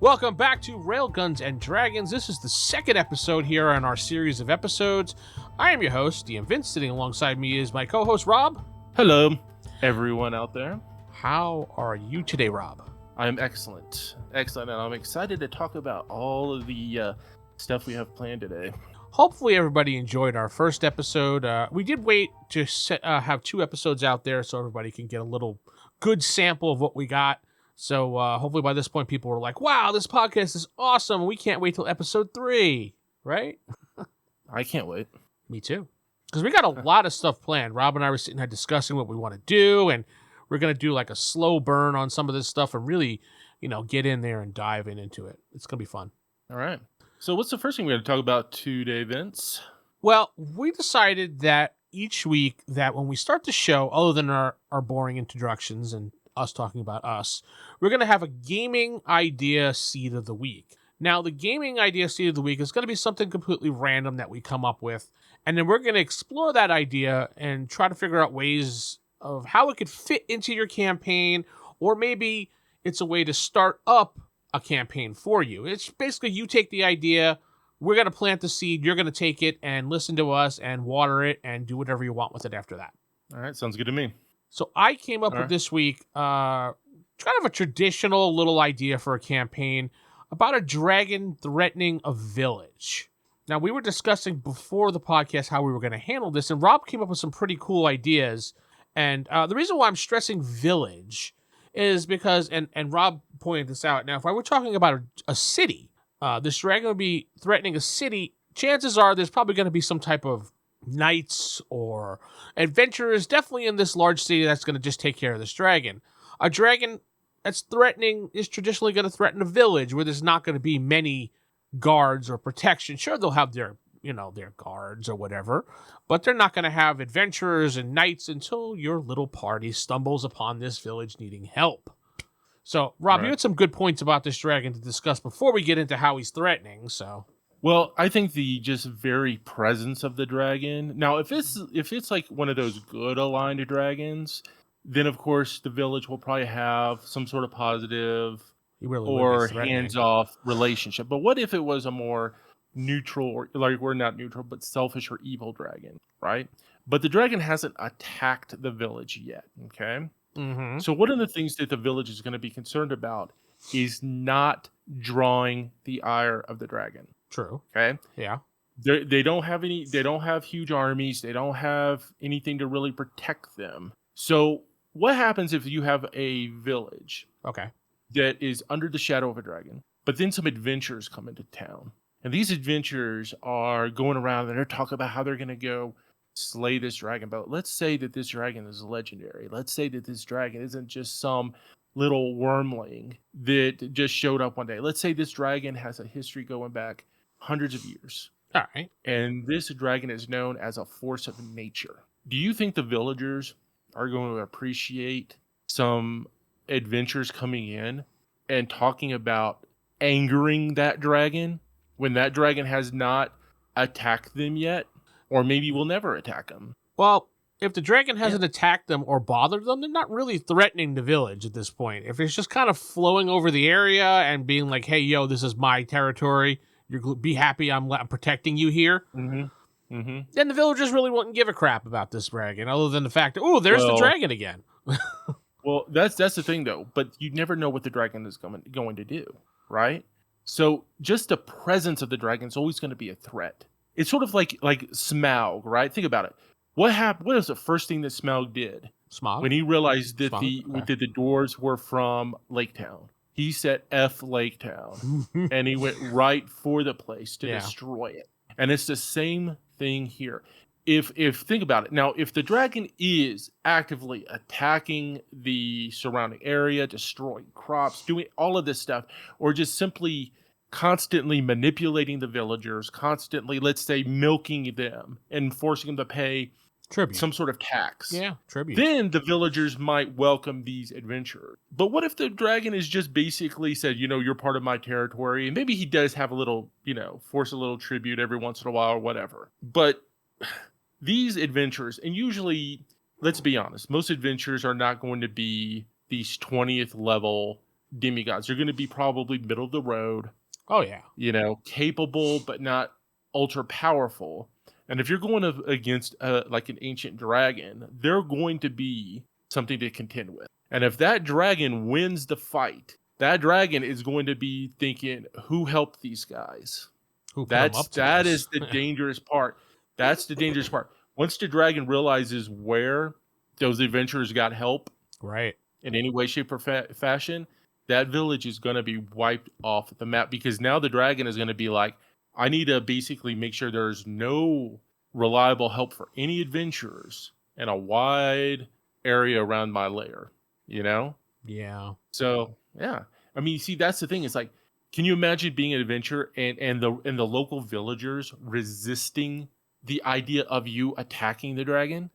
Welcome back to Railguns and Dragons. This is the second episode here in our series of episodes. I am your host, DM Vince. Sitting alongside me is my co-host, Rob. Hello, everyone out there. How are you today, Rob? I'm excellent. Excellent, and I'm excited to talk about all of the stuff we have planned today. Hopefully everybody enjoyed our first episode. We did wait to have 2 episodes out there so everybody can get a little good sample of what we got. So hopefully by this point people were like, wow, this podcast is awesome. We can't wait till episode 3, right? I can't wait. Me too. Because we got a lot of stuff planned. Rob and I were sitting here discussing what we want to do, and we're going to do like a slow burn on some of this stuff and really, get in there and dive into it. It's going to be fun. All right. So what's the first thing we're going to talk about today, Vince? Well, we decided that each week that when we start the show, other than our boring introductions and us talking about us, we're going to have a gaming idea seed of the week. Now, the gaming idea seed of the week is going to be something completely random that we come up with, and then we're going to explore that idea and try to figure out ways of how it could fit into your campaign, or maybe it's a way to start up a campaign for you. It's basically you take the idea, we're going to plant the seed, you're going to take it and listen to us and water it and do whatever you want with it after that. All right, sounds good to me. So I came up with this week kind of a traditional little idea for a campaign about a dragon threatening a village. Now, we were discussing before the podcast how we were going to handle this, and Rob came up with some pretty cool ideas. And the reason why I'm stressing village is because, and Rob pointed this out, now if I were talking about a city, this dragon would be threatening a city, chances are there's probably going to be some type of knights or adventurers definitely in this large city that's going to just take care of this dragon. A dragon that's threatening is traditionally going to threaten a village where there's not going to be many guards or protection. Sure, they'll have their guards or whatever, but they're not going to have adventurers and knights until your little party stumbles upon this village needing help. So, Rob, you had some good points about this dragon to discuss before we get into how he's threatening, so... Well, I think the just very presence of the dragon. Now, if it's like one of those good aligned dragons, then of course the village will probably have some sort of positive or hands-off relationship. But what if it was a more neutral, or like we're not neutral, but selfish or evil dragon, right? But the dragon hasn't attacked the village yet. Okay. Mm-hmm. So one of the things that the village is going to be concerned about is not drawing the ire of the dragon. True. Okay. Yeah. They don't have huge armies. They don't have anything to really protect them. So what happens if you have a village that is under the shadow of a dragon, but then some adventurers come into town, and these adventurers are going around and they're talking about how they're going to go slay this dragon. But let's say that this dragon is legendary. Let's say that this dragon isn't just some little wormling that just showed up one day. Let's say this dragon has a history going back hundreds of years. All right. And this dragon is known as a force of nature. Do you think the villagers are going to appreciate some adventures coming in and talking about angering that dragon when that dragon has not attacked them yet? Or maybe will never attack them? Well, if the dragon hasn't attacked them or bothered them, they're not really threatening the village at this point. If it's just kind of flowing over the area and being like, hey, yo, this is my territory, be happy I'm protecting you here, then the villagers really wouldn't give a crap about this dragon, other than the fact that, there's the dragon again. Well, that's the thing, though. But you never know what the dragon is going to do, right? So just the presence of the dragon is always going to be a threat. It's sort of like Smaug, right? Think about it. What happened? What was the first thing that Smaug did? Smaug? When he realized that the dwarves were from Lake Town. He said F Lake Town. And he went right for the place to destroy it. And it's the same thing here. If think about it. Now, if the dragon is actively attacking the surrounding area, destroying crops, doing all of this stuff, or just simply constantly manipulating the villagers, constantly, let's say, milking them and forcing them to pay tribute, some sort of tax. Yeah, tribute. Then the villagers might welcome these adventurers. But what if the dragon is just basically said, you're part of my territory, and maybe he does have a little, force a little tribute every once in a while or whatever. But these adventurers, and usually, let's be honest, most adventurers are not going to be these 20th level demigods. They're going to be probably middle of the road. Oh, yeah. Capable, but not ultra powerful. And if you're going against like an ancient dragon, they're going to be something to contend with. And if that dragon wins the fight, that dragon is going to be thinking, who helped these guys? That is the dangerous part. That's the dangerous part. Once the dragon realizes where those adventurers got help, right, in any way, shape, or fashion, that village is going to be wiped off the map, because now the dragon is going to be like, I need to basically make sure there's no reliable help for any adventurers in a wide area around my lair, Yeah. So, yeah. I mean, you see, that's the thing. It's like, can you imagine being an adventurer and the local villagers resisting the idea of you attacking the dragon?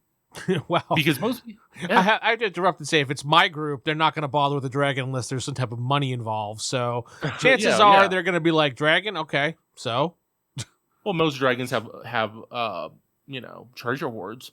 Well, because most I have to interrupt and say, if it's my group, they're not going to bother with the dragon unless there's some type of money involved. So chances are they're going to be like, dragon, okay, so. Well, most dragons have treasure hoards.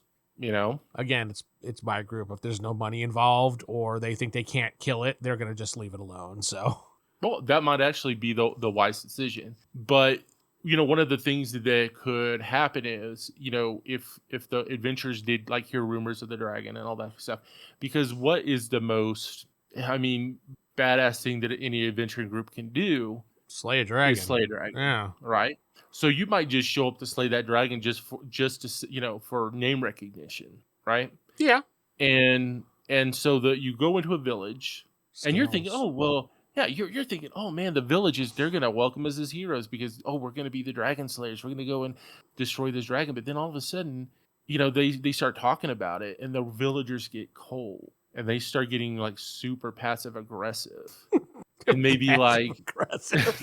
Again, it's my group. If there's no money involved or they think they can't kill it, they're going to just leave it alone. So. Well, that might actually be the wise decision, but. One of the things that could happen is, if the adventurers did like hear rumors of the dragon and all that stuff, because what is the most, badass thing that any adventuring group can do? Slay a dragon. Slay a dragon. Yeah. Right. So you might just show up to slay that dragon just to for name recognition. Right. Yeah. And so you go into a village and you're thinking, oh, well, yeah, you're thinking, oh man, the villages, they're gonna welcome us as heroes because we're gonna be the dragon slayers. We're gonna go and destroy this dragon. But then all of a sudden, they start talking about it, and the villagers get cold, and they start getting like super passive aggressive, and maybe like aggressive.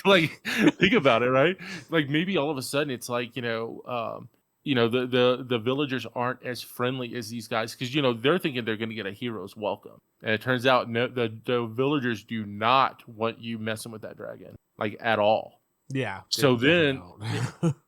like think about it, right? Like maybe all of a sudden it's like the villagers aren't as friendly as these guys because they're thinking they're going to get a hero's welcome, and it turns out the villagers do not want you messing with that dragon like at all. Yeah. So then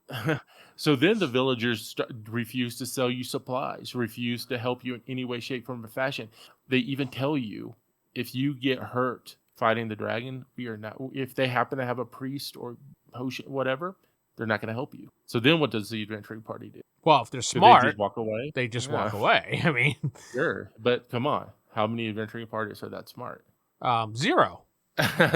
the villagers refuse to sell you supplies, refuse to help you in any way, shape, form, or fashion. They even tell you if you get hurt fighting the dragon, we are not. If they happen to have a priest or potion, whatever. They're not going to help you. So then what does the adventuring party do? Well, if they're smart, they just walk away. They just walk away. I mean, sure. But come on. How many adventuring parties are that smart? 0.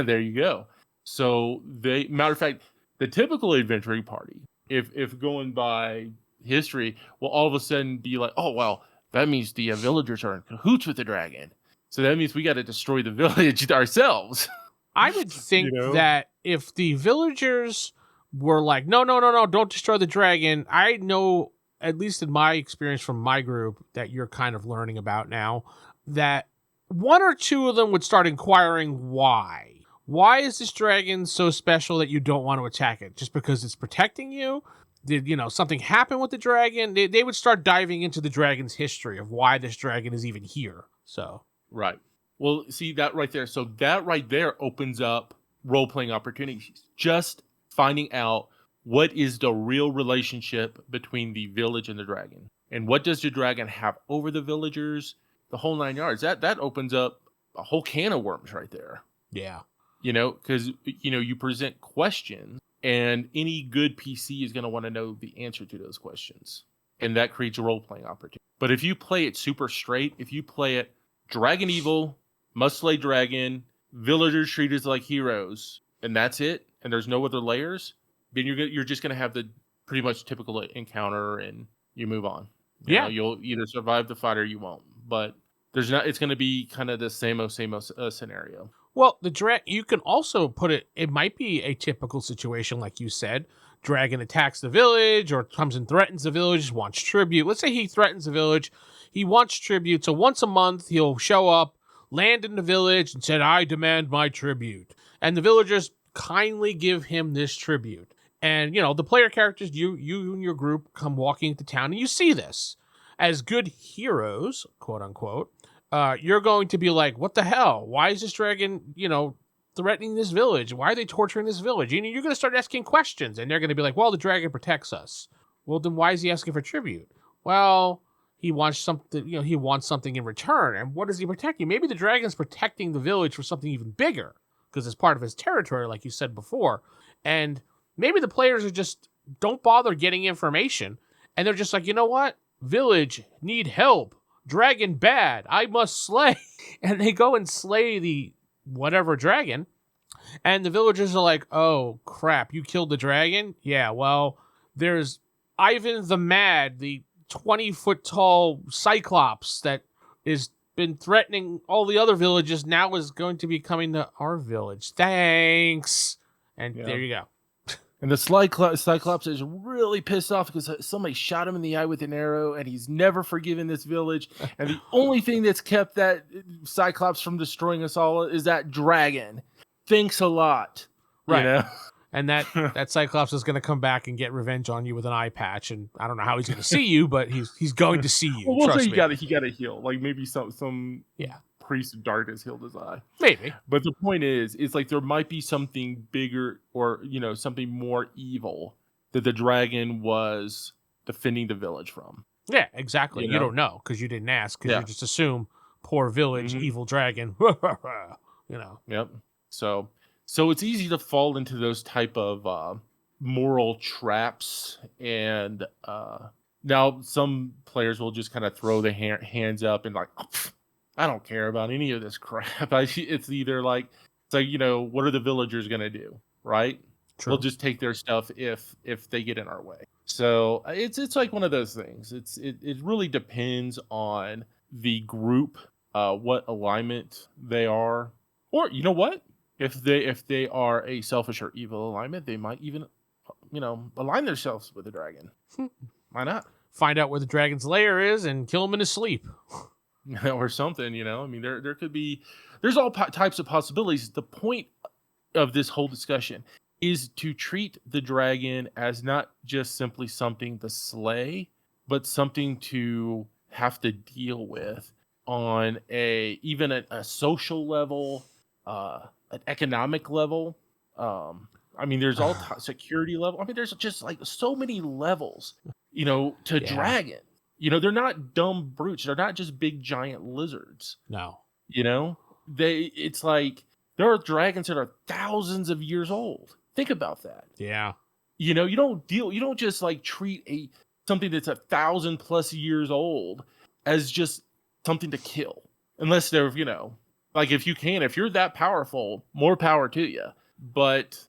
There you go. So matter of fact, the typical adventuring party, if going by history, will all of a sudden be like, oh, well, that means the villagers are in cahoots with the dragon. So that means we got to destroy the village ourselves. I would think that if the villagers were like, no, don't destroy the dragon. I know, at least in my experience from my group that you're kind of learning about now, that 1 or 2 of them would start inquiring why. Why is this dragon so special that you don't want to attack it? Just because it's protecting you? Did, something happen with the dragon? They would start diving into the dragon's history of why this dragon is even here. So. Right. Well, see that right there. So that right there opens up role-playing opportunities. Just finding out what is the real relationship between the village and the dragon, and what does the dragon have over the villagers, the whole 9 yards. That opens up a whole can of worms right there. Yeah. Because you present questions, and any good PC is going to want to know the answer to those questions, and that creates a role-playing opportunity. But if you play it super straight, if you play it dragon evil, must slay dragon, villagers treated like heroes, and that's it, and there's no other layers, then you're just going to have the pretty much typical encounter, and you move on. You'll either survive the fight or you won't. But there's not. It's going to be kind of the same scenario. Well, you can also put it. It might be a typical situation, like you said. Dragon attacks the village, or comes and threatens the village, wants tribute. Let's say he threatens the village. He wants tribute. So once a month, he'll show up, land in the village, and said, "I demand my tribute." And the villagers kindly give him this tribute. And, the player characters, you and your group come walking into town, and you see this. As good heroes, quote unquote, you're going to be like, what the hell? Why is this dragon, threatening this village? Why are they torturing this village? You're going to start asking questions, and they're going to be like, well, the dragon protects us. Well, then why is he asking for tribute? Well, he wants something, he wants something in return. And what is he protecting? Maybe the dragon's protecting the village for something even bigger because it's part of his territory, like you said before. And maybe the players are just don't bother getting information. And they're just like, you know what? Village, need help. Dragon bad. I must slay. And they go and slay the whatever dragon. And the villagers are like, oh, crap. You killed the dragon? Yeah, well, there's Ivan the Mad, the 20-foot tall Cyclops that has been threatening all the other villages, now is going to be coming to our village. Thanks. And there you go. And the Cyclops is really pissed off because somebody shot him in the eye with an arrow, and he's never forgiven this village. And the only thing that's kept that Cyclops from destroying us all is that dragon. Thanks a lot. Right. You know? And that Cyclops is going to come back and get revenge on you with an eye patch. And I don't know how he's going to see you, but he's going to see you. Well, trust say me. he got to heal. Like maybe some priest of darkness healed his eye. Maybe. But the point is, it's like there might be something bigger or, something more evil that the dragon was defending the village from. Yeah, exactly. You don't know because you didn't ask because you just assume poor village, evil dragon. Yep. So it's easy to fall into those type of moral traps. And now some players will just kind of throw their hands up and like, oh, I don't care about any of this crap. It's either like, what are the villagers going to do? Right. True. We'll just take their stuff if they get in our way. So it's like one of those things. It really depends on the group, what alignment they are, or you know what? If they are a selfish or evil alignment, they might even, align themselves with the dragon. Why not? Find out where the dragon's lair is and kill him in his sleep. Or something, I mean, there could be, there's all types of possibilities. The point of this whole discussion is to treat the dragon as not just simply something to slay, but something to have to deal with on even a social level, an economic level. I mean, there's all security level. I mean, there's just like so many levels, to dragon. They're not dumb brutes. They're not just big giant lizards. No. It's like there are dragons that are thousands of years old. Think about that. Yeah. You don't just like treat something that's 1,000+ years old as just something to kill. Unless they're, like if you're that powerful, more power to you. But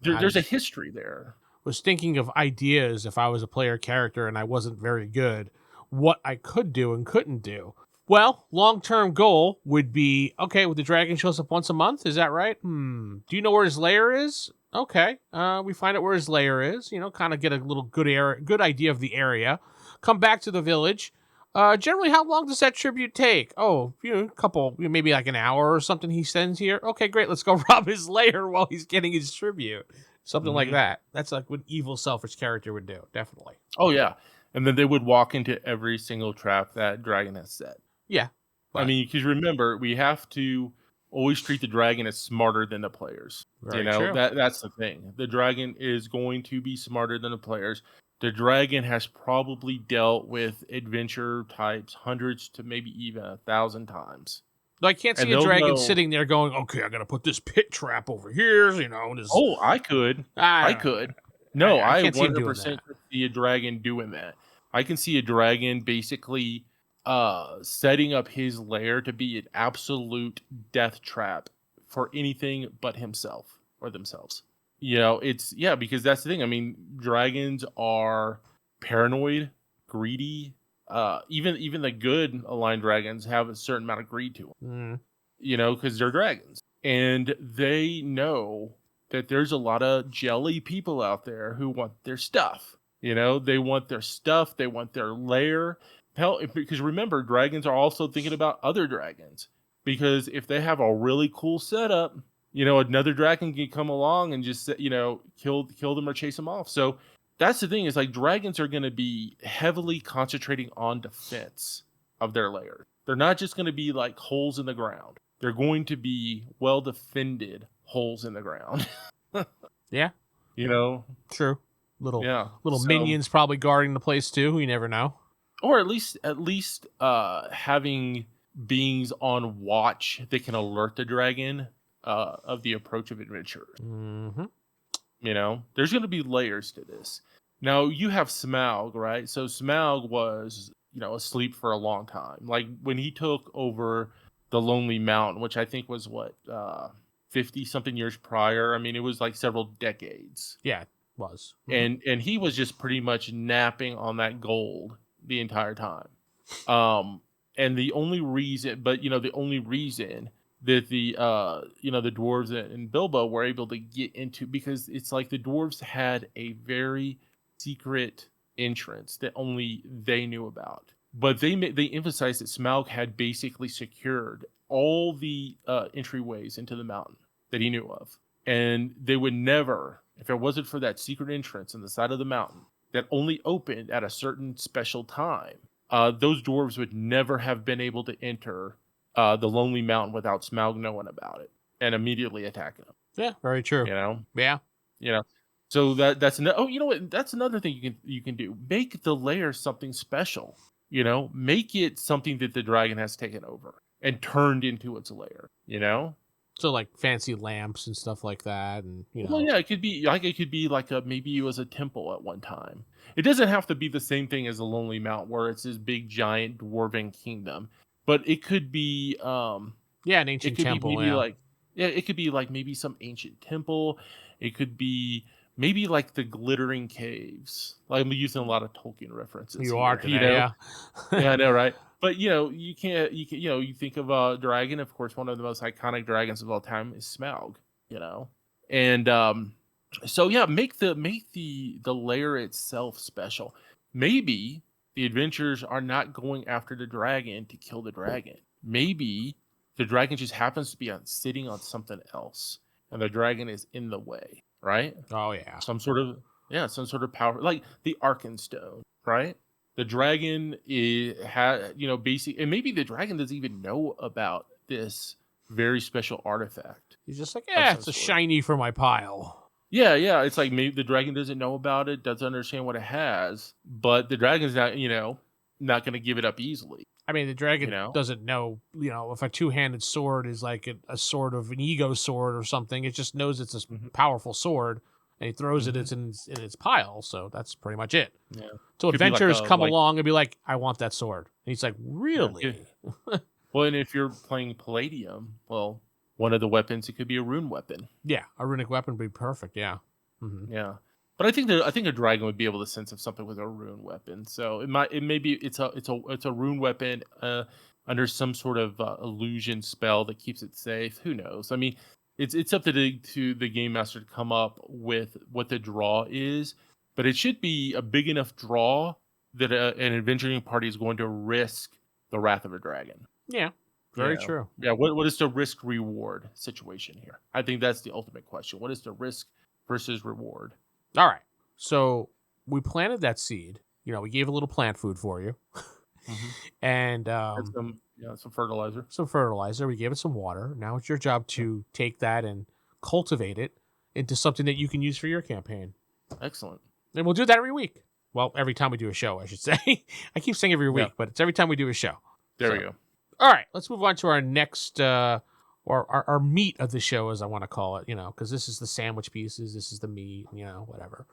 there's a history there. Was thinking of ideas if I was a player character and I wasn't very good, what I could do and couldn't do. Well, long-term goal would be, okay, well, the dragon shows up once a month, is that right? Do you know where his lair is? Okay, we find out where his lair is, kind of get a little good idea of the area. Come back to the village. Generally, how long does that tribute take? Oh, a couple, maybe like an hour or something he sends here. Okay, great, let's go rob his lair while he's getting his tribute. Something like that. That's like what evil, selfish character would do, definitely. Oh, yeah. And then they would walk into every single trap that dragon has set. Yeah. But... I mean, because remember, we have to always treat the dragon as smarter than the players. Very true. That's the thing. The dragon is going to be smarter than the players. The dragon has probably dealt with adventure types hundreds to maybe even 1,000 times. I can't see a dragon sitting there going, okay, I got to put this pit trap over here, Oh, I could. I could. No, I 100% could see a dragon doing that. I can see a dragon basically setting up his lair to be an absolute death trap for anything but himself or themselves. Because that's the thing. I mean, dragons are paranoid, greedy. Even the good aligned dragons have a certain amount of greed to them, because they're dragons, and they know that there's a lot of jelly people out there who want their stuff. They want their stuff. They want their lair. Hell, because remember, dragons are also thinking about other dragons, because if they have a really cool setup, another dragon can come along and just, kill them or chase them off. So that's the thing, is like dragons are going to be heavily concentrating on defense of their lair. They're not just going to be like holes in the ground. They're going to be well defended holes in the ground. Yeah. True. Little So, minions probably guarding the place too. You never know. Or at least having beings on watch that can alert the dragon of the approach of adventurers. Mm-hmm. You know, there's going to be layers to this. Now you have Smaug, right? So Smaug was, asleep for a long time. Like when he took over the Lonely Mountain, which I think was 50 something years prior. I mean, it was like several decades. Yeah, it was. Mm-hmm. And he was just pretty much napping on that gold the entire time. And the only reason that the dwarves and Bilbo were able to get into, because it's like the dwarves had a very secret entrance that only they knew about. But they emphasized that Smaug had basically secured all the entryways into the mountain that he knew of. And they would never, if it wasn't for that secret entrance in the side of the mountain that only opened at a certain special time, those dwarves would never have been able to enter the Lonely Mountain without Smaug knowing about it and immediately attacking them. Yeah, very true. Yeah. So that's that's another thing you can do. Make the lair something special. Make it something that the dragon has taken over and turned into its lair. So like fancy lamps and stuff like that, and Well, yeah, it could be like maybe it was a temple at one time. It doesn't have to be the same thing as the Lonely Mountain, where it's this big giant dwarven kingdom. But it could be an ancient temple. It could be like maybe some ancient temple. It could be maybe like the glittering caves. Like I'm using a lot of Tolkien references. You are today, yeah. Yeah, I know, right? But you think of dragon. Of course, one of the most iconic dragons of all time is Smaug. And so yeah, make the lair itself special. Maybe the adventurers are not going after the dragon to kill the dragon. Maybe the dragon just happens to be sitting on something else, and the dragon is in the way, right? Oh yeah, some sort of power, like the Arkenstone, right? The dragon basically, and maybe the dragon doesn't even know about this very special artifact. He's just like, it's a shiny for my pile. Yeah, it's like maybe the dragon doesn't know about it, doesn't understand what it has, but the dragon's not going to give it up easily. I mean, the dragon doesn't know, if a two-handed sword is like a sort of an ego sword or something. It just knows it's a powerful sword, and he throws it in its pile. So that's pretty much it. Yeah. So adventurers come along and be like, I want that sword. And he's like, really? Yeah. Well, and if you're playing Palladium, well, one of the weapons, it could be a rune weapon. Yeah, a runic weapon would be perfect. Yeah. Mm-hmm. Yeah. But I think a dragon would be able to sense of something with a rune weapon. So it's a rune weapon under some sort of illusion spell that keeps it safe. Who knows? I mean, it's up to the game master to come up with what the draw is, but it should be a big enough draw that an adventuring party is going to risk the wrath of a dragon. Yeah. Very true. Yeah. What is the risk reward situation here? I think that's the ultimate question. What is the risk versus reward? All right. So we planted that seed. We gave a little plant food for you. And some fertilizer. Some fertilizer. We gave it some water. Now it's your job to take that and cultivate it into something that you can use for your campaign. Excellent. And we'll do that every week. Well, every time we do a show, I should say. I keep saying every week, but it's every time we do a show. There we go. All right. Let's move on to our next or our meat of the show, as I want to call it, because this is the sandwich pieces, this is the meat, whatever.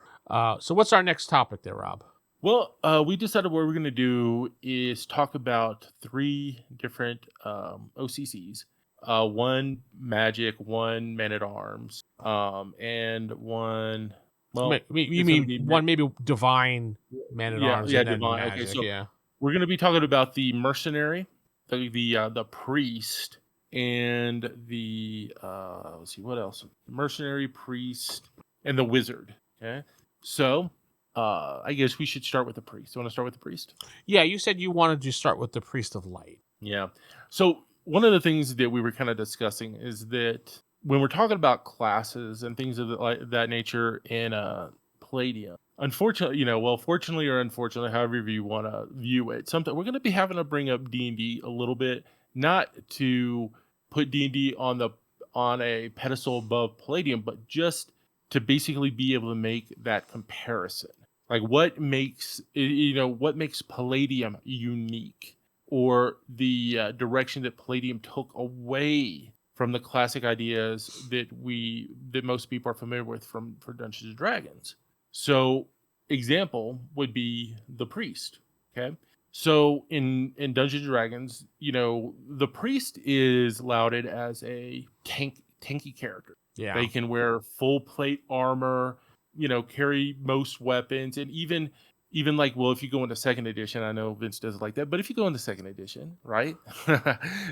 So what's our next topic there, Rob? Well, we decided what we're going to do is talk about 3 different OCCs. One magic, one man-at-arms, and one... Well, you mean one maybe divine man-at-arms and then divine. Magic, okay, so we're going to be talking about the mercenary, the priest, and the let's see what else. Mercenary, priest, and the wizard. Okay, so I guess we should start with the priest. You want to start with the priest? Yeah, you said you wanted to start with the priest of light. Yeah. So one of the things that we were kind of discussing is that when we're talking about classes and things of that nature in Palladium, unfortunately, fortunately or unfortunately, however you want to view it, we're going to be having to bring up D&D a little bit, not to put D&D on a pedestal above Palladium, but just to basically be able to make that comparison. Like what makes Palladium unique, or the direction that Palladium took away from the classic ideas that most people are familiar with for Dungeons and Dragons. So example would be the priest. Okay. So in Dungeons and Dragons, the priest is lauded as a tanky character. Yeah. They can wear full plate armor, carry most weapons, and even like, well, if you go into second edition, I know Vince doesn't like that, but if you go into second edition, right,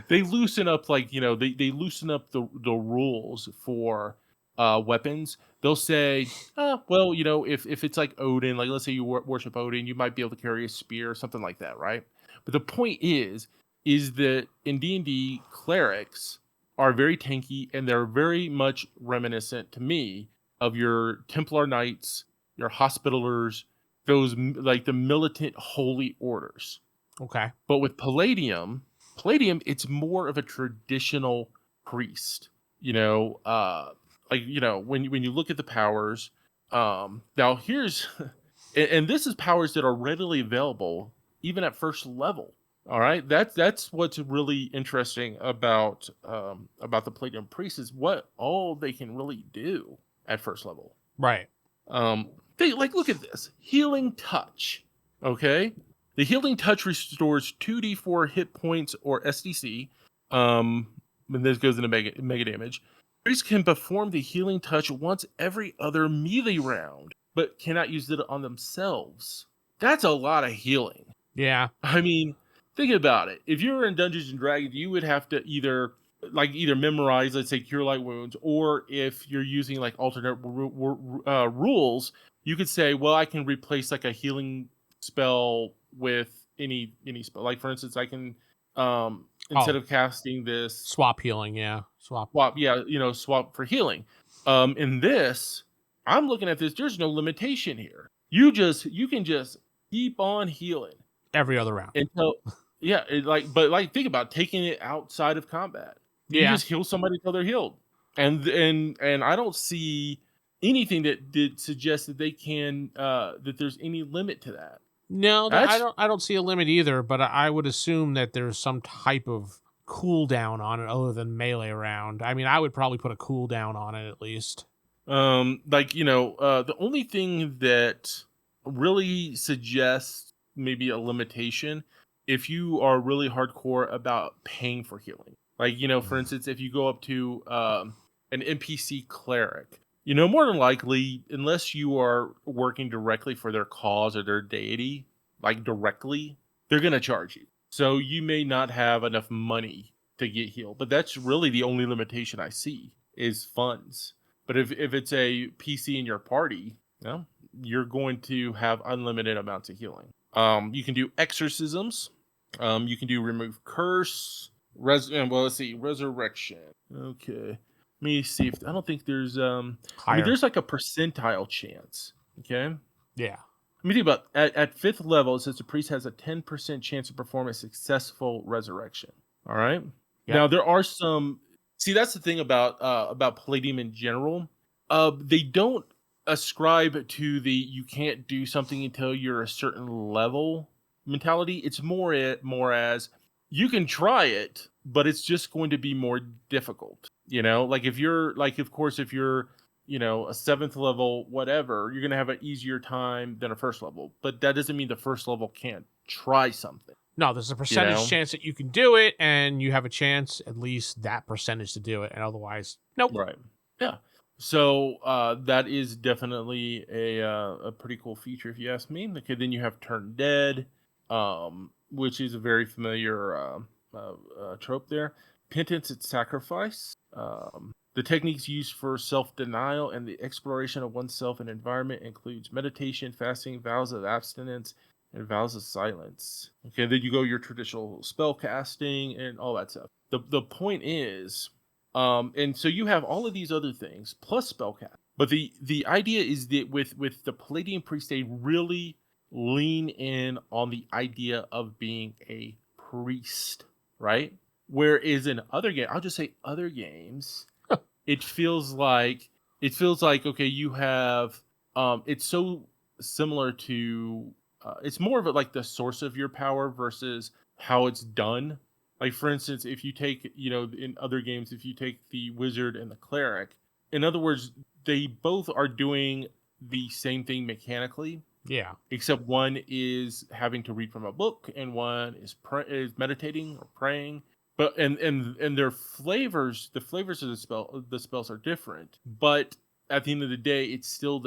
they loosen up, like, they loosen up the rules for weapons. They'll say, well, if it's like Odin, like let's say you worship Odin, you might be able to carry a spear or something like that, right? But the point is that in D&D, clerics are very tanky, and they're very much reminiscent to me of your Templar Knights, your Hospitallers, those like the militant holy orders. Okay. But with Palladium, it's more of a traditional priest. When you look at the powers, now here's and this is powers that are readily available even at first level. All right, that's what's really interesting about the Palladium Priest, is what all they can really do at first level. Right. They look at this healing touch. Okay, the healing touch restores 2d4 hit points or SDC. And this goes into mega damage. Priests can perform the healing touch once every other melee round, but cannot use it on themselves. That's a lot of healing. Yeah. I mean, think about it. If you were in Dungeons and Dragons, you would have to either memorize, let's say, Cure Light Wounds, or if you're using like alternate rules, you could say, well, I can replace like a healing spell with any spell. Like, for instance, I can instead of casting this, swap healing, swap for healing. In this, I'm looking at this. There's no limitation here. You can just keep on healing every other round until think about taking it outside of combat. You just heal somebody until they're healed, and I don't see anything that suggests that they can that there's any limit to that. No, I don't see a limit either, but I would assume that there's some type of cooldown on it other than melee round. I mean, I would probably put a cooldown on it at least. The only thing that really suggests maybe a limitation, if you are really hardcore about paying for healing. Like, for instance, if you go up to an NPC cleric, more than likely, unless you are working directly for their cause or their deity, like directly, they're going to charge you. So you may not have enough money to get healed. But that's really the only limitation I see, is funds. But if it's a PC in your party, you're going to have unlimited amounts of healing. You can do exorcisms. You can do remove curse. Let's see, resurrection. Okay. Let me see if I don't think there's there's like a percentile chance. Okay. Yeah. Let me think about at 5th level. It says the priest has a 10% chance to perform a successful resurrection. All right. Yep. Now there are some. See, that's the thing about Palladium in general. They don't ascribe to the you can't do something until you're a certain level mentality. It's more as you can try it, but it's just going to be more difficult. Like if you're a 7th level, whatever, you're going to have an easier time than a 1st level. But that doesn't mean the 1st level can't try something. No, there's a percentage chance that you can do it, and you have a chance, at least that percentage, to do it. And otherwise, nope. Right. Yeah. So that is definitely a pretty cool feature, if you ask me. Okay, then you have Turn Dead, which is a very familiar trope there. Penance and Sacrifice. The techniques used for self-denial and the exploration of oneself and environment includes meditation, fasting, vows of abstinence, and vows of silence. Okay, then you go your traditional spell casting and all that stuff. The point is, and so you have all of these other things plus spellcast. But the idea is that with the Palladium Priest, they really lean in on the idea of being a priest, right? Whereas in other games, I'll just say other games, it feels like it feels like, okay, you have, it's so similar to, it's more of like the source of your power versus how it's done. Like, for instance, if you take, in other games, if you take the wizard and the cleric, in other words, they both are doing the same thing mechanically. Yeah. Except one is having to read from a book and one is meditating or praying. But and their flavors, the flavors of the spells are different. But at the end of the day, it's still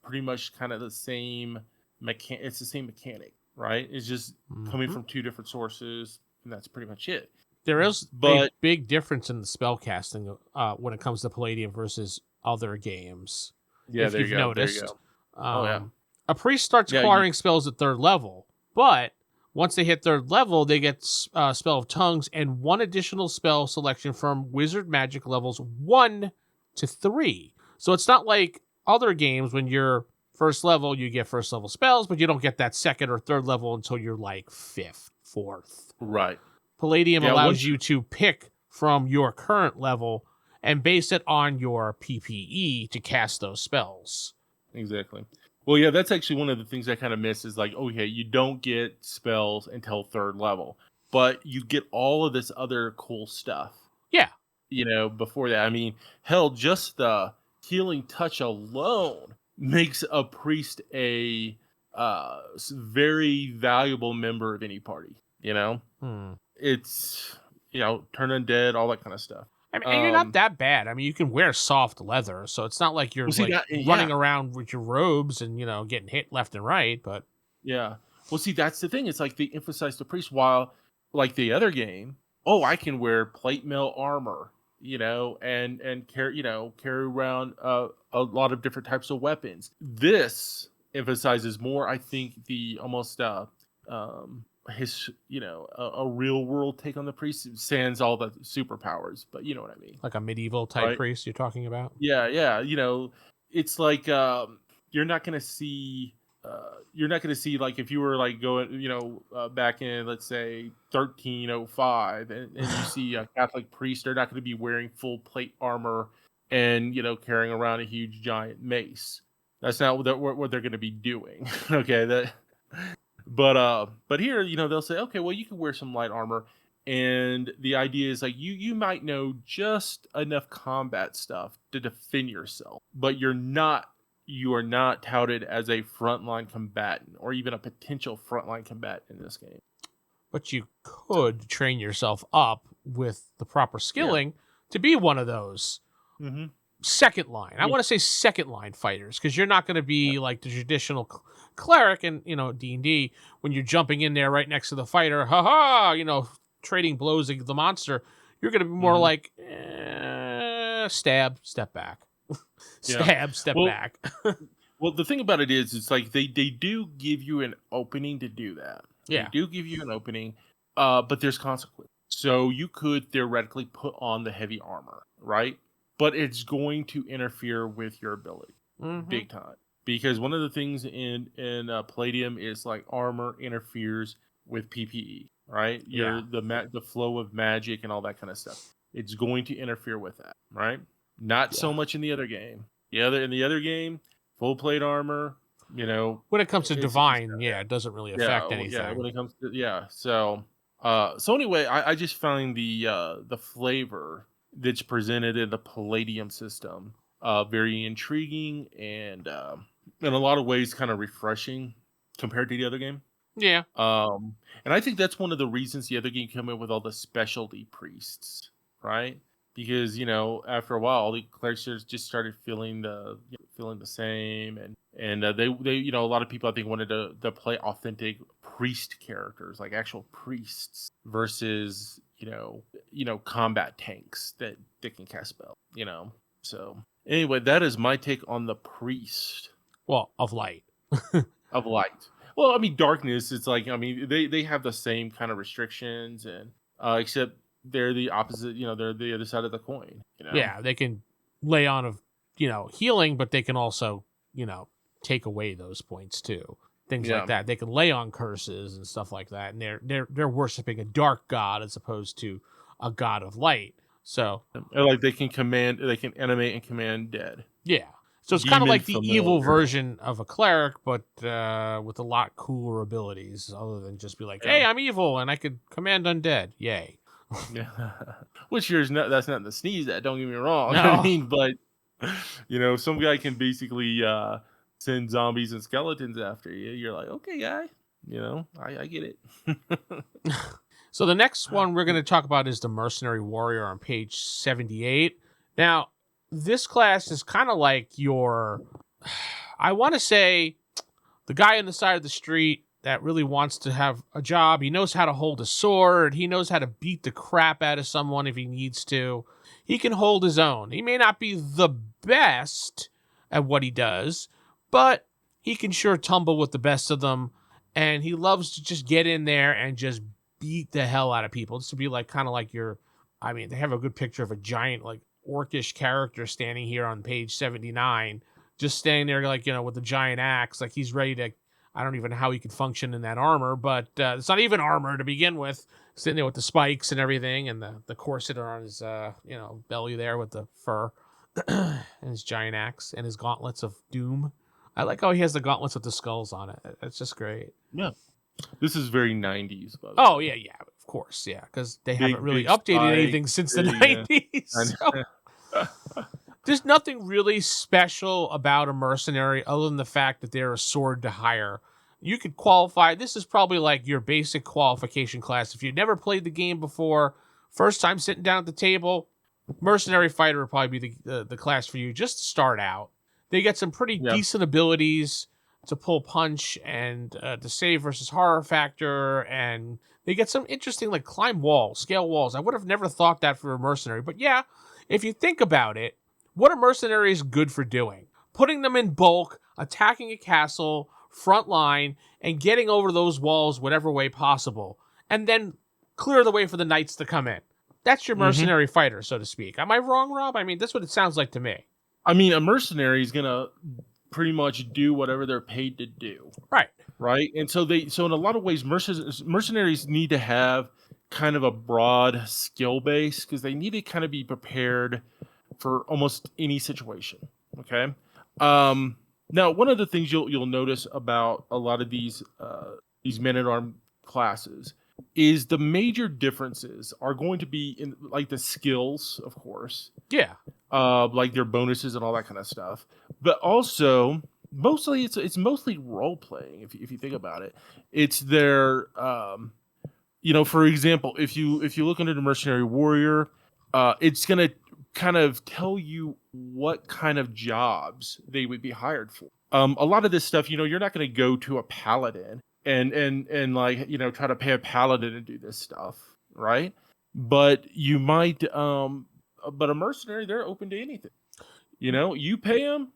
pretty much kind of the same it's the same mechanic, right? It's just coming from two different sources, and that's pretty much it. There is a big difference in the spell casting when it comes to Palladium versus other games. Yeah, if there you've you go. noticed. There you go. Yeah. A priest starts acquiring spells at 3rd level, but once they hit 3rd level, they get Spell of Tongues and one additional spell selection from Wizard Magic levels 1 to 3. So it's not like other games when you're 1st level, you get 1st level spells, but you don't get that 2nd or 3rd level until you're like 5th, 4th. Right. Palladium allows you to pick from your current level and base it on your PPE to cast those spells. Exactly. Well, yeah, that's actually one of the things I kind of miss is like, okay, you don't get spells until 3rd level, but you get all of this other cool stuff. Yeah. Before that. I mean, hell, just the healing touch alone makes a priest a very valuable member of any party, It's, turn undead, all that kind of stuff. I mean, and you're not that bad. I mean, you can wear soft leather, so it's not like you're running around with your robes and, getting hit left and right, but... Yeah. Well, see, that's the thing. It's like they emphasize the priest while, like the other game, I can wear plate mail armor, and carry around a lot of different types of weapons. This emphasizes more, I think, the almost a real world take on the priest, sans all the superpowers, but you know what I mean, like a medieval type priest you're talking about. Yeah it's like you're not gonna see like if you were like going back in, let's say 1305 and you see a Catholic priest, they're not going to be wearing full plate armor and carrying around a huge giant mace. That's not what they're going to be doing. Okay, but here, they'll say, okay, well, you can wear some light armor, and the idea is like you might know just enough combat stuff to defend yourself, but you are not touted as a frontline combatant or even a potential frontline combatant in this game. But you could train yourself up with the proper skilling to be one of those second line. I want to say second line fighters, because you're not going to be like the traditional cleric in D&D when you're jumping in there right next to the fighter, trading blows at the monster. You're going to be more like stab, step back. Stab, step back. Well, the thing about it is, it's like they do give you an opening to do that. Yeah. They do give you an opening, but there's consequence. So you could theoretically put on the heavy armor, right? But it's going to interfere with your ability big time. Because one of the things in Palladium is like armor interferes with PPE, right? The flow of magic and all that kind of stuff. It's going to interfere with that, right? Not so much in the other game. In the other game, full plate armor, when it comes to divine, it doesn't really affect anything. Yeah, when it comes to so anyway, I just find the flavor that's presented in the Palladium system very intriguing and in a lot of ways kind of refreshing compared to the other game. Yeah. And I think that's one of the reasons the other game came in with all the specialty priests, right? Because after a while, the clerics just started feeling the same, and they a lot of people I think wanted to play authentic priest characters, like actual priests, versus combat tanks that can cast spells. So anyway, that is my take on the priest. Well, of light. Of light. Well, I mean, darkness. It's like they have the same kind of restrictions, and except they're the opposite, they're the other side of the coin. Yeah, they can lay on of, healing, but they can also, take away those points too. Things like that. They can lay on curses and stuff like that, and they're worshiping a dark god as opposed to a god of light. So, like they can animate and command dead. Yeah. So it's kind of like the familiar. evil version of a cleric, but with a lot cooler abilities, other than just be like, "Hey, I'm evil and I could command undead." Yay! Yeah, which that's not the sneeze at. Don't get me wrong. No. I mean, but some guy can basically send zombies and skeletons after you. You're like, okay, guy. I get it. So the next one we're going to talk about is the Mercenary Warrior on page 78. Now, this class is kind of like I want to say, the guy on the side of the street that really wants to have a job. He knows how to hold a sword. He knows how to beat the crap out of someone if he needs to. He can hold his own. He may not be the best at what he does, but he can sure tumble with the best of them. And he loves to just get in there and just beat the hell out of people. Just to be like, kind of like they have a good picture of a giant, like, orcish character standing here on page 79, just standing there, like, with a giant axe, like he's ready to, I don't even know how he could function in that armor, but it's not even armor to begin with, sitting there with the spikes and everything, and the corset on his, belly there with the fur, and his giant axe, and his gauntlets of doom. I like how he has the gauntlets with the skulls on it. It's just great. Yeah. This is very 90s. Oh, yeah, of course, yeah, because they haven't really updated anything since the 90s. So. There's nothing really special about a mercenary other than the fact that they're a sword to hire. You could qualify. This is probably like your basic qualification class. If you've never played the game before, first time sitting down at the table, mercenary fighter would probably be the class for you just to start out. They get some pretty decent abilities to pull punch and to save versus horror factor, and they get some interesting, like, climb walls, scale walls. I would have never thought that for a mercenary, but yeah, if you think about it, what a mercenary is good for doing? Putting them in bulk, attacking a castle, front line, and getting over those walls whatever way possible, and then clear the way for the knights to come in. That's your mercenary fighter, so to speak. Am I wrong, Rob? I mean, that's what it sounds like to me. I mean, a mercenary is going to pretty much do whatever they're paid to do. Right? And so in a lot of ways, mercenaries need to have kind of a broad skill base because they need to kind of be prepared for almost any situation. Okay. Now, one of the things you'll notice about a lot of these men-at-arms classes is the major differences are going to be in, like, the skills, of course. Yeah. Like their bonuses and all that kind of stuff, but also mostly it's mostly role playing. If you think about it, it's their for example, if you look under the Mercenary Warrior, it's gonna kind of tell you what kind of jobs they would be hired for. A lot of this stuff, you're not going to go to a paladin and like, try to pay a paladin to do this stuff, right? But you might, but a mercenary, they're open to anything. You pay them,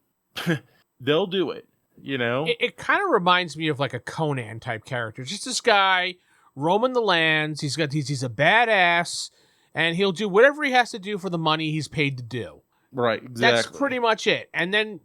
they'll do it. It kind of reminds me of like a Conan type character. Just this guy roaming the lands. He's a badass, and he'll do whatever he has to do for the money he's paid to do. Right, exactly. That's pretty much it. And then,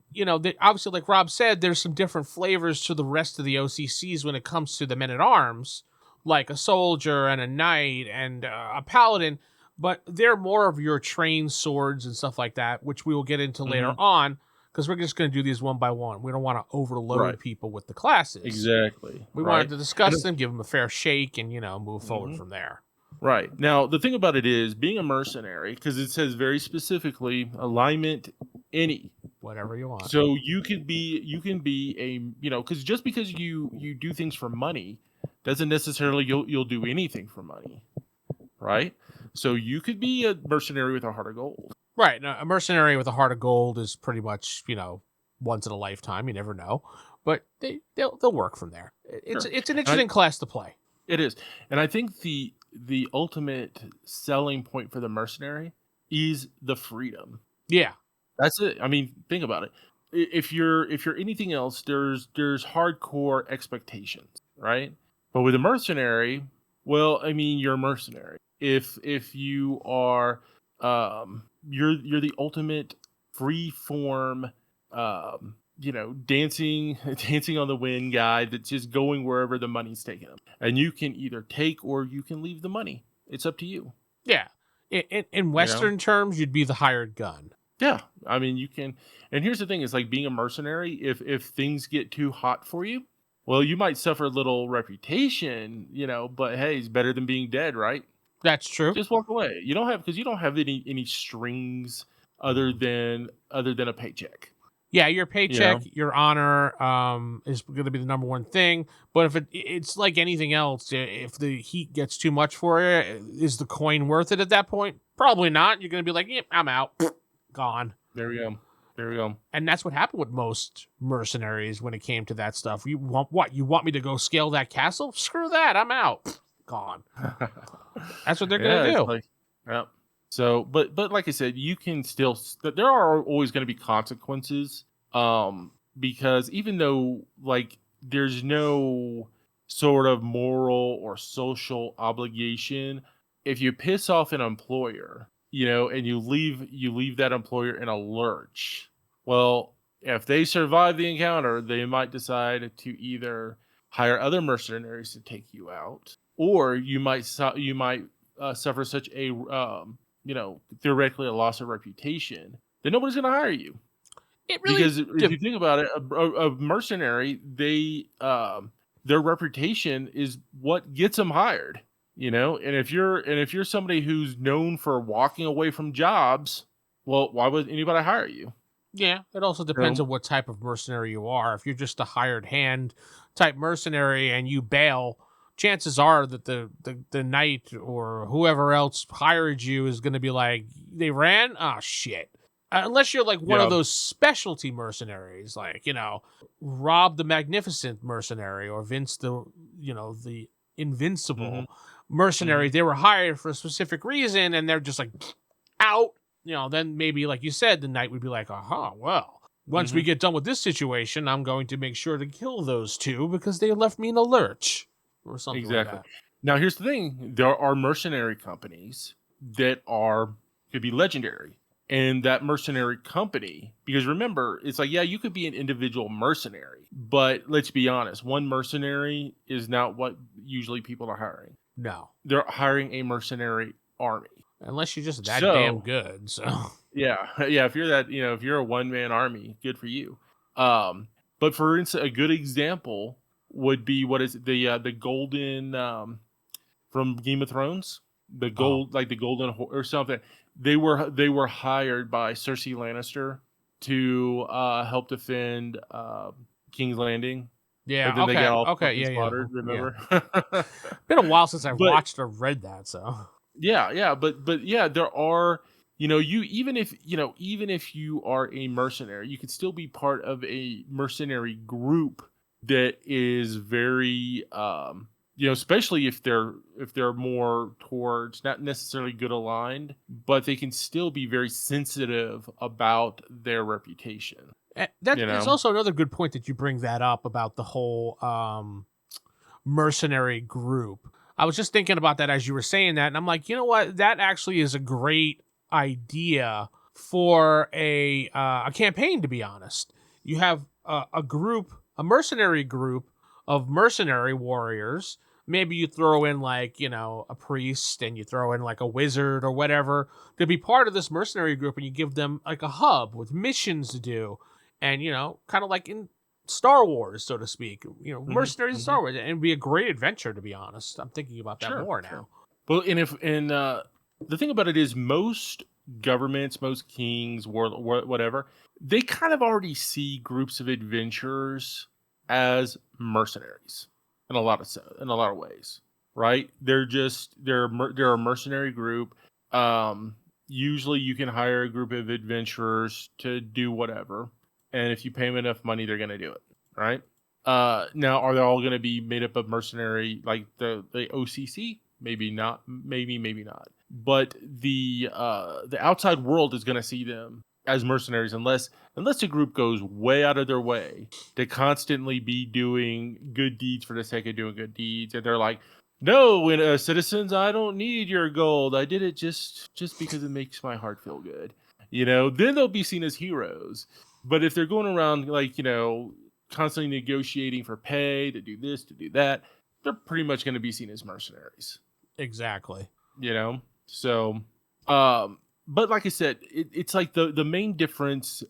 obviously, like Rob said, there's some different flavors to the rest of the OCCs when it comes to the men-at-arms, like a soldier and a knight and a paladin, but they're more of your trained swords and stuff like that, which we will get into later on, because we're just going to do these one by one. We don't want to overload people with the classes. Exactly. We wanted to discuss them, give them a fair shake, and, move forward from there. Right. Now, the thing about it is, being a mercenary, because it says very specifically, alignment any. Whatever you want. So you can be a, because just because you do things for money doesn't necessarily you'll do anything for money. Right? So you could be a mercenary with a heart of gold. Right. Now, a mercenary with a heart of gold is pretty much, once in a lifetime. You never know. But they'll work from there. It's an interesting class to play. It is. And I think the ultimate selling point for the mercenary is the freedom. Yeah. That's it. I mean, think about it. If you're anything else, there's hardcore expectations, right? But with a mercenary, well, I mean, you're a mercenary. If you are you're the ultimate free form dancing on the wind guy that's just going wherever the money's taking him. And you can either take or you can leave the money. It's up to you. Yeah. In Western terms, you'd be the hired gun. Yeah, I mean, you can. And here's the thing: is like being a mercenary. If things get too hot for you, well, you might suffer a little reputation, But hey, it's better than being dead, right? That's true. Just walk away. You don't have any strings other than a paycheck. Yeah, your paycheck, your honor, is going to be the number one thing. But if it's like anything else, if the heat gets too much for you, is the coin worth it at that point? Probably not. You're going to be like, I'm out, gone. There we go. And that's what happened with most mercenaries when it came to that stuff. You want what? You want me to go scale that castle? Screw that. I'm out. Gone. That's what they're going to do. Yeah. So, but like I said, you can still. There are always going to be consequences, because even though there's no sort of moral or social obligation, if you piss off an employer, and you leave that employer in a lurch, well, if they survive the encounter, they might decide to either hire other mercenaries to take you out, or you might suffer such a theoretically a loss of reputation, then nobody's going to hire you. Because if you think about it, a mercenary, their reputation is what gets them hired. And if you're somebody who's known for walking away from jobs, well, why would anybody hire you? Yeah, it also depends on what type of mercenary you are. If you're just a hired hand type mercenary and you bail, chances are that the knight or whoever else hired you is going to be like, they ran? Oh, shit. Unless you're like one of those specialty mercenaries, like, Rob the Magnificent mercenary or Vince the Invincible mercenary. They were hired for a specific reason and they're just like, out. Then maybe, like you said, the knight would be like, well, once we get done with this situation, I'm going to make sure to kill those two because they left me in a lurch. Or something like that. Now, here's the thing. There are mercenary companies that could be legendary. And that mercenary company, because remember, it's like, yeah, you could be an individual mercenary, but let's be honest, one mercenary is not what usually people are hiring. No. They're hiring a mercenary army. Unless you're just that damn good, so. Yeah, if you're that, if you're a one-man army, good for you. But for instance, a good example would be the golden from Game of Thrones, the golden or something. They were hired by Cersei Lannister to help defend King's Landing. Yeah. But then they got all slaughtered. Remember? Yeah. Been a while since I watched or read that. So. Yeah, but yeah, there are. Even if you are a mercenary, you could still be part of a mercenary group that is very, especially if they're more towards not necessarily good aligned, but they can still be very sensitive about their reputation. That is also another good point that you bring that up about the whole mercenary group. I was just thinking about that as you were saying that, and I'm like, you know what? That actually is a great idea for a campaign, to be honest. You have a mercenary group of mercenary warriors. Maybe you throw in a priest and you throw in like a wizard or whatever to be part of this mercenary group, and you give them like a hub with missions to do, and kind of like in Star Wars, so to speak, mercenaries in Star Wars, and it'd be a great adventure, to be honest. I'm thinking about that more now. Sure. Well, and the thing about it is most governments, most kings, whatever, they kind of already see groups of adventurers as mercenaries in a lot of ways, right? They're a mercenary group. Usually you can hire a group of adventurers to do whatever, and if you pay them enough money, they're going to do it, right? Now, are they all going to be made up of mercenary like the OCC? Maybe not. Maybe not. But the outside world is going to see them as mercenaries unless a group goes way out of their way to constantly be doing good deeds for the sake of doing good deeds, and they're like, no, citizens, I don't need your gold. I did it just because it makes my heart feel good. Then they'll be seen as heroes. But if they're going around constantly negotiating for pay to do this, to do that, they're pretty much going to be seen as mercenaries. Exactly. So But like I said, it's like the main difference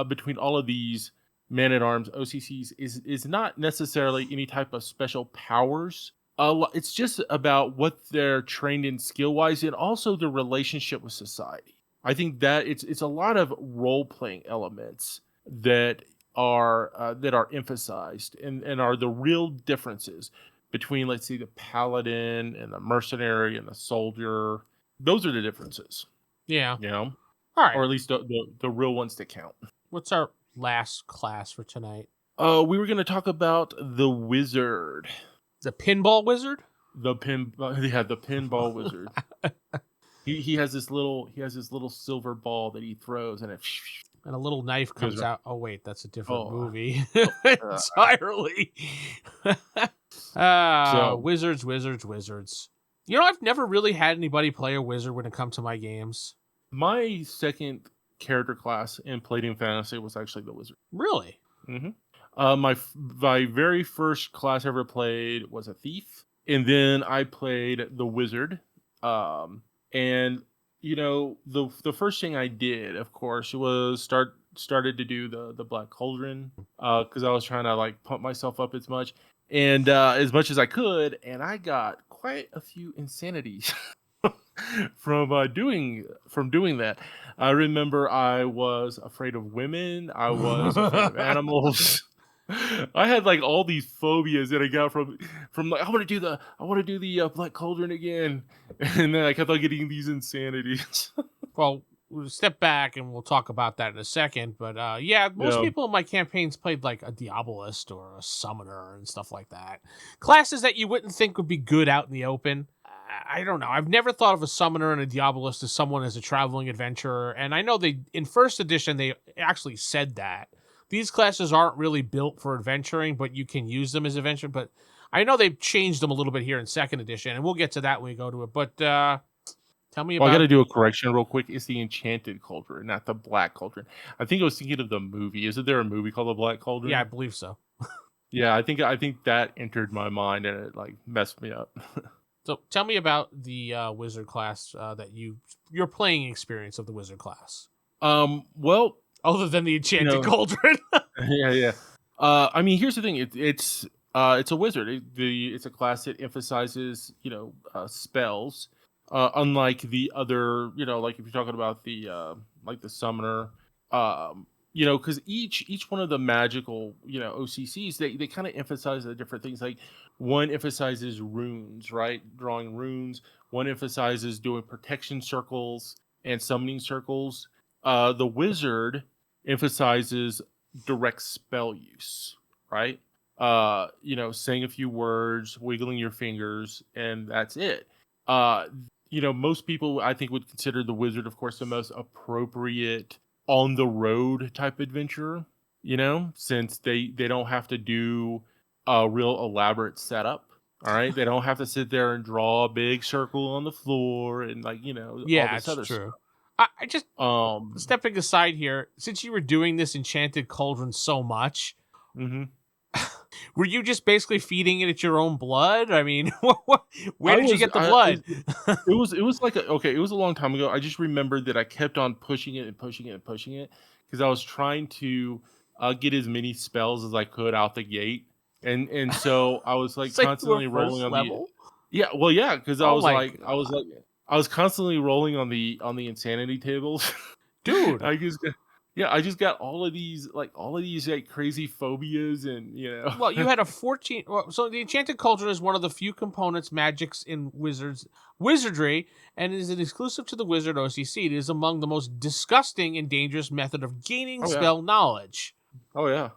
between all of these Man-at-Arms OCCs is not necessarily any type of special powers. It's just about what they're trained in skill-wise, and also the relationship with society. I think that it's a lot of role-playing elements that are emphasized and are the real differences between, let's say, the paladin and the mercenary and the soldier. Those are the differences. Yeah. All right. Or at least the real ones that count. What's our last class for tonight? We were going to talk about the wizard. The pinball wizard? The pinball wizard. He has this little silver ball that he throws, and a little knife comes out. Oh wait, that's a different movie entirely. Wizards. I've never really had anybody play a wizard when it comes to my games. My second character class in Palladium Fantasy was actually the wizard. Really? Mm-hmm. My very first class I ever played was a thief, and then I played the wizard. And the first thing I did, of course, was started to do the Black Cauldron, because I was trying to like pump myself up as much as I could, and I got quite a few insanities from doing that. I remember I was afraid of women. I was afraid of animals. I had like all these phobias that I got from like I want to do the Black Cauldron again, and then I kept on getting these insanities. Well, we'll step back and we'll talk about that in a second. But most people in my campaigns played like a Diabolist or a Summoner and stuff like that. Classes that you wouldn't think would be good out in the open. I don't know. I've never thought of a Summoner and a Diabolist as someone as a traveling adventurer. And I know in first edition, they actually said that. These classes aren't really built for adventuring, but you can use them as adventure. But I know they've changed them a little bit here in second edition, and we'll get to that when we go to it. But tell me about... I got to do a correction real quick. It's the Enchanted Cauldron, not the Black Cauldron. I think I was thinking of the movie. Isn't there a movie called The Black Cauldron? Yeah, I believe so. Yeah, I think that entered my mind, and it like messed me up. So tell me about the wizard class that your playing experience of the wizard class. Well, other than the Enchanted Cauldron. Yeah. I mean, here's the thing. It's a wizard. It's a class that emphasizes spells. Unlike the other, like if you're talking about the like the summoner, because each one of the magical OCCs they kind of emphasize the different things. Like one emphasizes runes, right? Drawing runes. One emphasizes doing protection circles and summoning circles. The wizard emphasizes direct spell use, right? Saying a few words, wiggling your fingers, and that's it. Most people I think would consider the wizard, of course, the most appropriate on the road type adventurer, since they don't have to do a real elaborate setup. All right, they don't have to sit there and draw a big circle on the floor and all this other true. stuff. I just stepping aside here, since you were doing this Enchanted Cauldron so much, were you just basically feeding it your own blood? I mean, where did you get the blood? It was like it was a long time ago. I just remembered that I kept on pushing it because I was trying to get as many spells as I could out the gate, and so I was like constantly rolling on level? Because I was constantly rolling on the insanity tables. Dude, I just got all of these like crazy phobias and Well, you had a 14. So the Enchanted Cauldron is one of the few components magics in wizardry, and is an exclusive to the Wizard OCC. It is among the most disgusting and dangerous method of gaining spell knowledge. Oh yeah.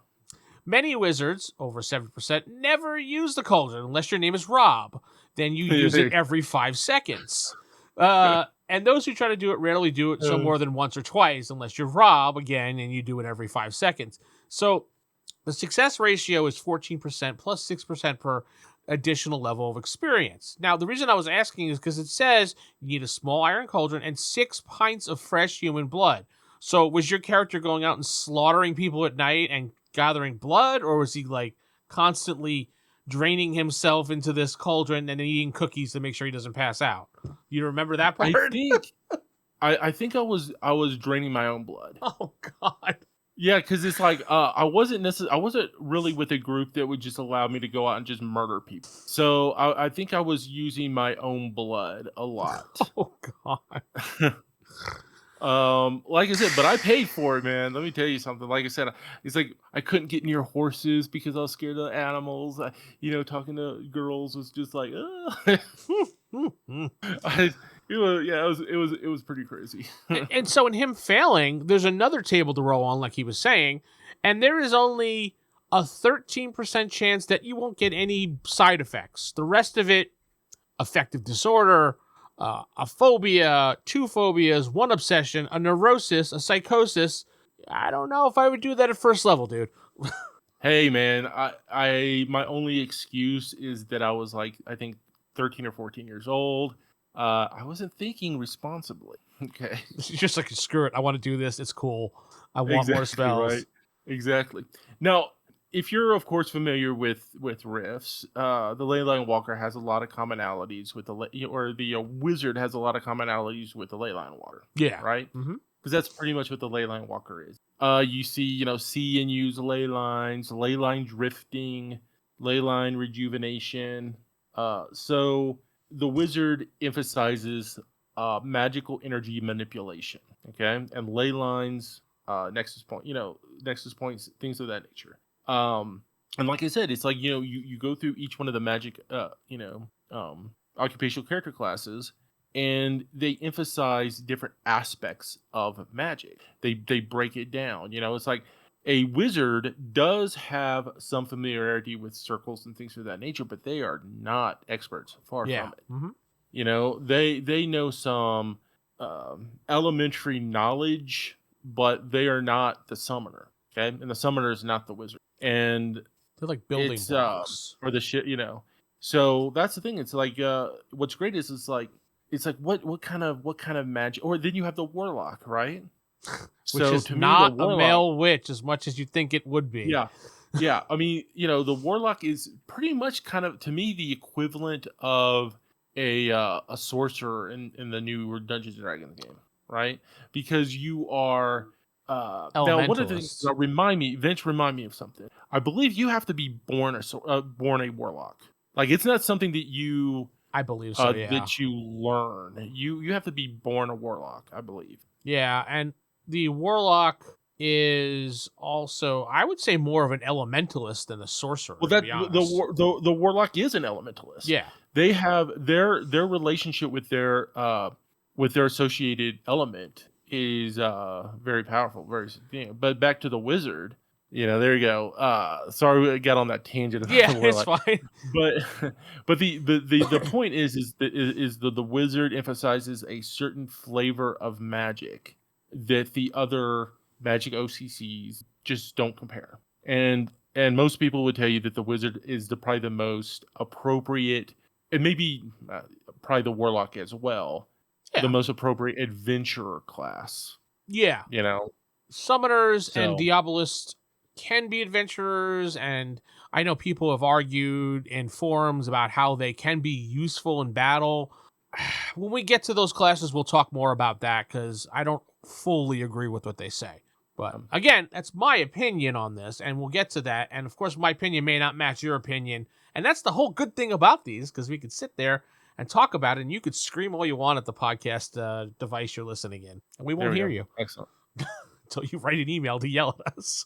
Many wizards, over 7%, never use the cauldron unless your name is Rob. Then you use it every 5 seconds. And those who try to do it rarely do it more than once or twice, unless you're Rob again and you do it every 5 seconds. So the success ratio is 14% plus 6% per additional level of experience. Now, the reason I was asking is because it says you need a small iron cauldron and 6 pints of fresh human blood. So was your character going out and slaughtering people at night and gathering blood, or was he like constantly draining himself into this cauldron and then eating cookies to make sure he doesn't pass out? You remember that part? I think I was draining my own blood. Oh God. Yeah, because it's like I wasn't really with a group that would just allow me to go out and just murder people. So I think I was using my own blood a lot. Oh God. Like I said, but I paid for it, man. Let me tell you something. Like I said, it's like I couldn't get near horses because I was scared of animals. Talking to girls was just like, it was pretty crazy. And so in him failing, there's another table to roll on, like he was saying, and there is only a 13% chance that you won't get any side effects. The rest of it, affective disorder, a phobia, 2 phobias, 1 obsession, a neurosis, a psychosis. I don't know if I would do that at first level, dude. Hey, man, my only excuse is that I was like, I think 13 or 14 years old. I wasn't thinking responsibly. Okay. It's just like, screw it. I want to do this. It's cool. I want more spells. Right. Exactly. Now, if you're, of course, familiar with riffs, the Leyline Walker has a lot of commonalities with the wizard has a lot of commonalities with the Leyline Walker. Yeah. Right? Mm-hmm. Because that's pretty much what the Leyline Walker is. You see and use ley lines, ley line drifting, ley line rejuvenation. So the wizard emphasizes magical energy manipulation, okay, and ley lines, nexus points, things of that nature. And like I said, it's like you go through each one of the magic, occupational character classes, and they emphasize different aspects of magic. They break it down. It's like a wizard does have some familiarity with circles and things of that nature, but they are not experts. Far from it. Mm-hmm. They know some elementary knowledge, but they are not the summoner. Okay, and the summoner is not the wizard. And they're like building blocks or the shit. So that's the thing. It's like what's great is it's like what kind of magic? Or then you have the warlock, right? Which is not a male witch as much as you think it would be. Yeah. I mean, the warlock is pretty much kind of, to me, the equivalent of a sorcerer in the new Dungeons and Dragons game, right? Because you are now one of the things Vince, remind me of something. I believe you have to be born a warlock. Like, it's not something that you. I believe so, yeah. That you learn. You have to be born a warlock, I believe. Yeah, and the warlock is also, I would say, more of an elementalist than a sorcerer. Well, the warlock is an elementalist. Yeah, they have their relationship with their associated element is very powerful, very. But back to the wizard. There you go. Sorry, we got on that tangent. Yeah, it's fine. But the point is the wizard emphasizes a certain flavor of magic that the other magic OCCs just don't compare. And most people would tell you that the wizard is probably the most appropriate, and maybe probably the warlock as well, the most appropriate adventurer class. Yeah. Summoners and Diabolists can be adventurers, and I know people have argued in forums about how they can be useful in battle. When we get to those classes, we'll talk more about that, because I don't fully agree with what they say. But again, that's my opinion on this, and we'll get to that. And of course, my opinion may not match your opinion, and that's the whole good thing about these, because we could sit there and talk about it, and you could scream all you want at the podcast device you're listening in, and we won't hear you. Excellent. Until you write an email to yell at us.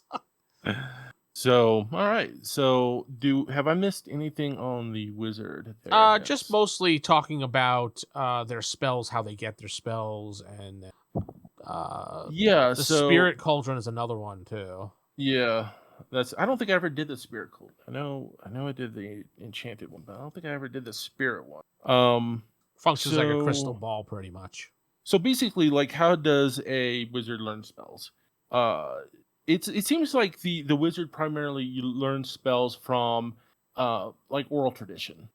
So, all right. So, have I missed anything on the wizard? Just mostly talking about their spells, how they get their spells, and the spirit cauldron is another one too. Yeah, I don't think I ever did the spirit cauldron. I know I did the enchanted one, but I don't think I ever did the spirit one. Functions like a crystal ball, pretty much. So basically, like, how does a wizard learn spells? It seems like the wizard primarily learns spells from like oral tradition.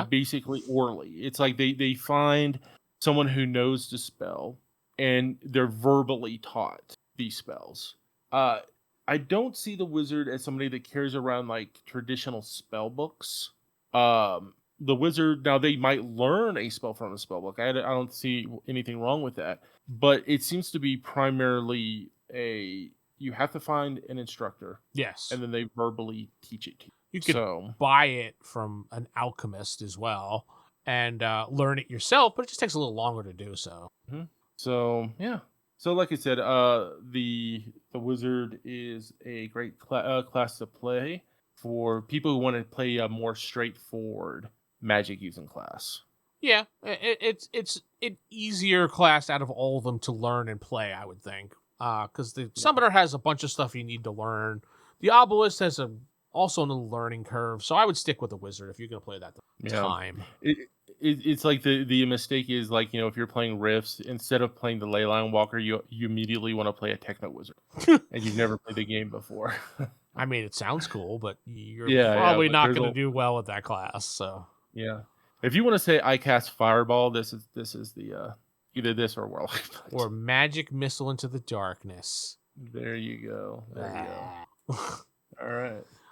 Basically orally. It's like they find someone who knows the spell, and they're verbally taught these spells. I don't see the wizard as somebody that carries around like traditional spell books. the wizard, now they might learn a spell from a spellbook. I don't see anything wrong with that. But it seems to be primarily you have to find an instructor. Yes. And then they verbally teach it to you. You could buy it from an alchemist as well and learn it yourself, but it just takes a little longer to do so. Mm-hmm. So, yeah. So, like I said, the wizard is a great class to play for people who want to play a more straightforward magic using class. Yeah, it's an easier class out of all of them to learn and play, I would think. Because the Summoner has a bunch of stuff you need to learn. The Diabolist has also a learning curve, so I would stick with the wizard if you're going to play that time. It's like the mistake is, like, if you're playing riffs, instead of playing the Leyline Walker, you immediately want to play a Techno Wizard, and you've never played the game before. I mean, it sounds cool, but you're probably not going to do well with that class. So yeah, if you want to say I cast Fireball, this is the either this or Warlock or Magic Missile into the Darkness. There you go. All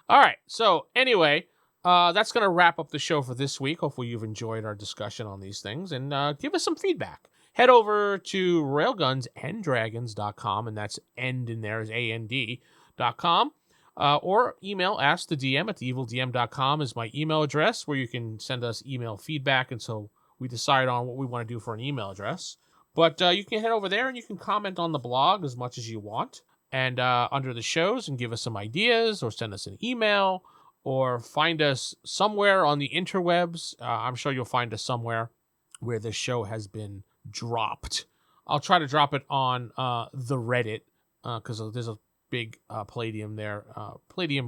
right. So anyway, that's going to wrap up the show for this week. Hopefully you've enjoyed our discussion on these things, and give us some feedback. Head over to railgunsanddragons.com, and that's end in there is AND.com. Or email askthedm@theevildm.com is my email address, where you can send us email feedback until we decide on what we want to do for an email address. But you can head over there and you can comment on the blog as much as you want, and under the shows, and give us some ideas, or send us an email, or find us somewhere on the interwebs. I'm sure you'll find us somewhere where this show has been dropped. I'll try to drop it on the Reddit, because there's a big Palladium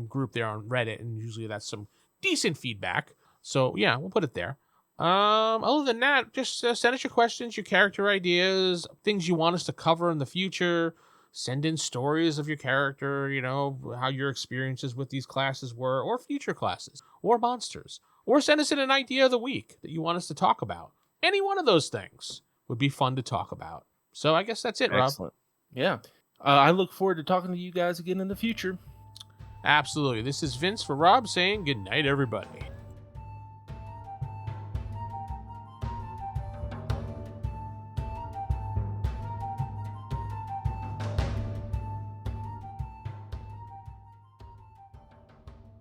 group there on Reddit, and usually that's some decent feedback. So yeah, we'll put it there. Other than that, just send us your questions, your character ideas, things you want us to cover in the future. Send in stories of your character, how your experiences with these classes were, or future classes, or monsters. Or send us in an idea of the week that you want us to talk about. Any one of those things would be fun to talk about. So I guess that's it, Rob. Excellent. Yeah. I look forward to talking to you guys again in the future. Absolutely. This is Vince for Rob saying good night, everybody.